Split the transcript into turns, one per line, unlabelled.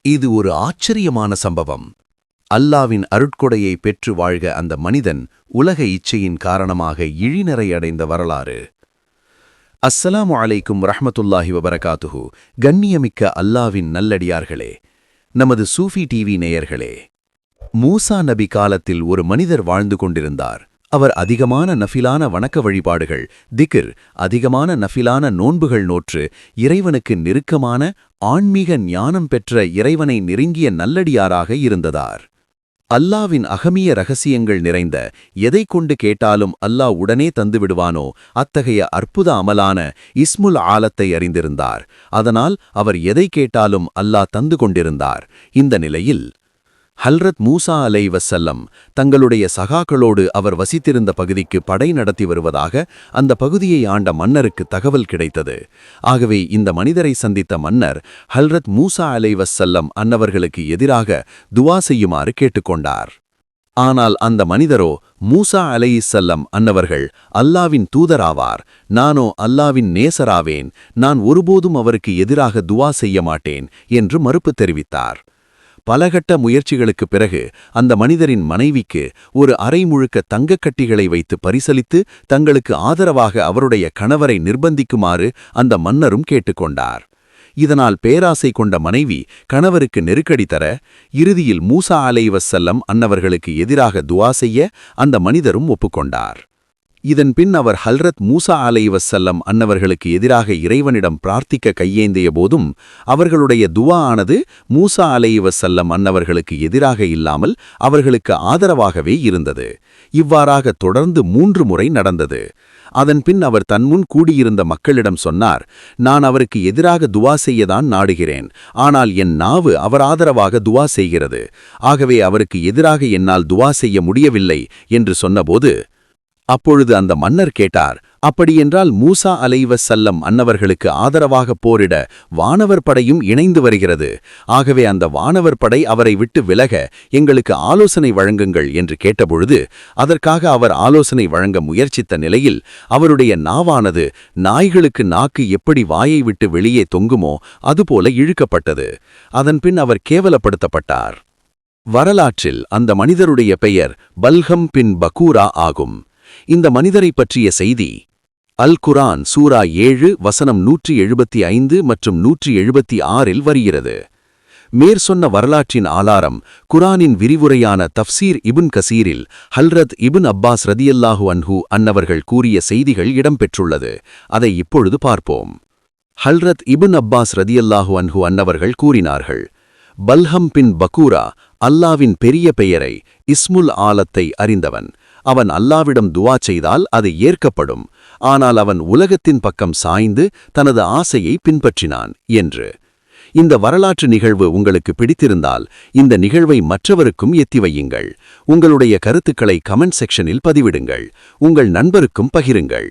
இது ஒரு ஆச்சரியமான சம்பவம். அல்லாவின் அருட்கொடையை பெற்று வாழ்க அந்த மனிதன் உலக இச்சையின் காரணமாக இழிநிறை அடைந்த வரலாறு. அஸ்ஸலாமு அலைக்கும் ரஹ்மத்துல்லாஹி வபரகாத்துஹு. கண்ணியமிக்க அல்லாவின் நல்லடியார்களே, நமது சூஃபி டிவி நேயர்களே, மூசா நபி காலத்தில் ஒரு மனிதர் வாழ்ந்து கொண்டிருந்தார். அவர் அதிகமான நஃபிலான வணக்க வழிபாடுகள், திக்ர், அதிகமான நஃபிலான நோன்புகள் நோற்று இறைவனுக்கு நெருக்கமான ஆன்மீக ஞானம் பெற்ற இறைவனை நெருங்கிய நல்லடியாராக இருந்ததார். அல்லாவின் அகமிய ரகசியங்கள் நிறைந்த எதை கொண்டு கேட்டாலும் அல்லாஹ் உடனே தந்துவிடுவானோ அத்தகைய அற்புத அமலான இஸ்முல் ஆலத்தை அறிந்திருந்தார். அதனால் அவர் எதை கேட்டாலும் அல்லாஹ் தந்து கொண்டிருந்தார். இந்த நிலையில் ஹல்ரத் மூசா அலைவசல்லம் தங்களுடைய சகாக்களோடு அவர் வசித்திருந்த பகுதிக்கு படை நடத்தி வருவதாக அந்த பகுதியை ஆண்ட மன்னருக்கு தகவல் கிடைத்தது. ஆகவே இந்த மனிதரை சந்தித்த மன்னர் ஹல்ரத் மூசா அலைவசல்லம் அன்னவர்களுக்கு எதிராக துவா செய்யுமாறு கேட்டுக்கொண்டார். ஆனால் அந்த மனிதரோ, மூசா அலையிசல்லம் அன்னவர்கள் அல்லாவின் தூதராவார், நானோ அல்லாவின் நேசராவேன், நான் ஒருபோதும் அவருக்கு எதிராக துவா செய்ய மாட்டேன் என்று மறுப்பு தெரிவித்தார். பலகட்ட முயற்சிகளுக்குப் பிறகு அந்த மனிதரின் மனைவிக்கு ஒரு அரை முழுக்க தங்கக்கட்டிகளை வைத்து பரிசளித்து தங்களுக்கு ஆதரவாக அவருடைய கணவரை நிர்பந்திக்குமாறு அந்த மன்னரும் கேட்டுக்கொண்டார். இதனால் பேராசை கொண்ட மனைவி கணவருக்கு நெருக்கடி தர, இறுதியில் மூசா அலைவசல்லம் அன்னவர்களுக்கு எதிராக துவா செய்ய அந்த மனிதரும் ஒப்புக்கொண்டார். இதன் பின் அவர் ஹல்ரத் மூசா அலைவசல்லம் அன்னவர்களுக்கு எதிராக இறைவனிடம் பிரார்த்திக்க கையேந்திய போதும் அவர்களுடைய துவா ஆனது மூசா அலைவசல்லம் அன்னவர்களுக்கு எதிராக இல்லாமல் அவர்களுக்கு ஆதரவாகவே இருந்தது. இவ்வாறாக தொடர்ந்து 3 முறை நடந்தது. அதன் பின் அவர் தன்முன் கூடியிருந்த மக்களிடம் சொன்னார், நான் அவருக்கு எதிராக துவா செய்யதான் நாடுகிறேன், ஆனால் என் நாவு அவர் ஆதரவாக துவா செய்கிறது. ஆகவே அவருக்கு எதிராக என்னால் துவா செய்ய முடியவில்லை என்று சொன்னபோது, அப்பொழுது அந்த மன்னர் கேட்டார், அப்படியென்றால் மூசா அலைவசல்லம் அன்னவர்களுக்கு ஆதரவாக போரிட வானவர் படையும் இணைந்து வருகிறது. ஆகவே அந்த வானவர் படை அவரை விட்டு விலக எங்களுக்கு ஆலோசனை வழங்குங்கள் என்று கேட்டபொழுது, அதற்காக அவர் ஆலோசனை வழங்க முயற்சித்த நிலையில் அவருடைய நாவானது நாய்களுக்கு நாக்கு எப்படி வாயை விட்டு வெளியே தொங்குமோ அதுபோல இழுக்கப்பட்டது. அதன்பின் அவர் கேவலப்படுத்தப்பட்டார். வரலாற்றில் அந்த மனிதருடைய பெயர் பல்ஹம் பின் பக்கூரா ஆகும். இந்த மனிதரை பற்றிய செய்தி அல் குரான் சூரா 7 வசனம் 175 மற்றும் 176 வருகிறது. மேற்சொன்ன வரலாற்றின் ஆதாரம் குரானின் விரிவுரையான தஃப்சீர் இப்ன் கசீரில் ஹல்ரத் இப்ன் அப்பாஸ் ரதியல்லாஹு அன்ஹு அன்னவர்கள் கூறிய செய்திகள் இடம்பெற்றுள்ளது. அதை இப்பொழுது பார்ப்போம். ஹல்ரத் இப்ன் அப்பாஸ் ரதியல்லாஹு அன்ஹு அன்னவர்கள் கூறினார்கள், பல்ஹம் பின் பக்கூரா அல்லாவின் பெரிய பெயரை இஸ்முல் ஆலத்தை அறிந்தவன். அவன் அல்லாவிடம் துவா செய்தால் அது ஏற்கப்படும். ஆனால் அவன் உலகத்தின் பக்கம் சாய்ந்து தனது ஆசையை பின்பற்றினான் என்று. இந்த வரலாற்று நிகழ்வு உங்களுக்கு பிடித்திருந்தால் இந்த நிகழ்வை மற்றவருக்கும் எத்தி வையுங்கள். உங்களுடைய கருத்துக்களை கமெண்ட் செக்ஷனில் பதிவிடுங்கள். உங்கள் நண்பருக்கும் பகிருங்கள்.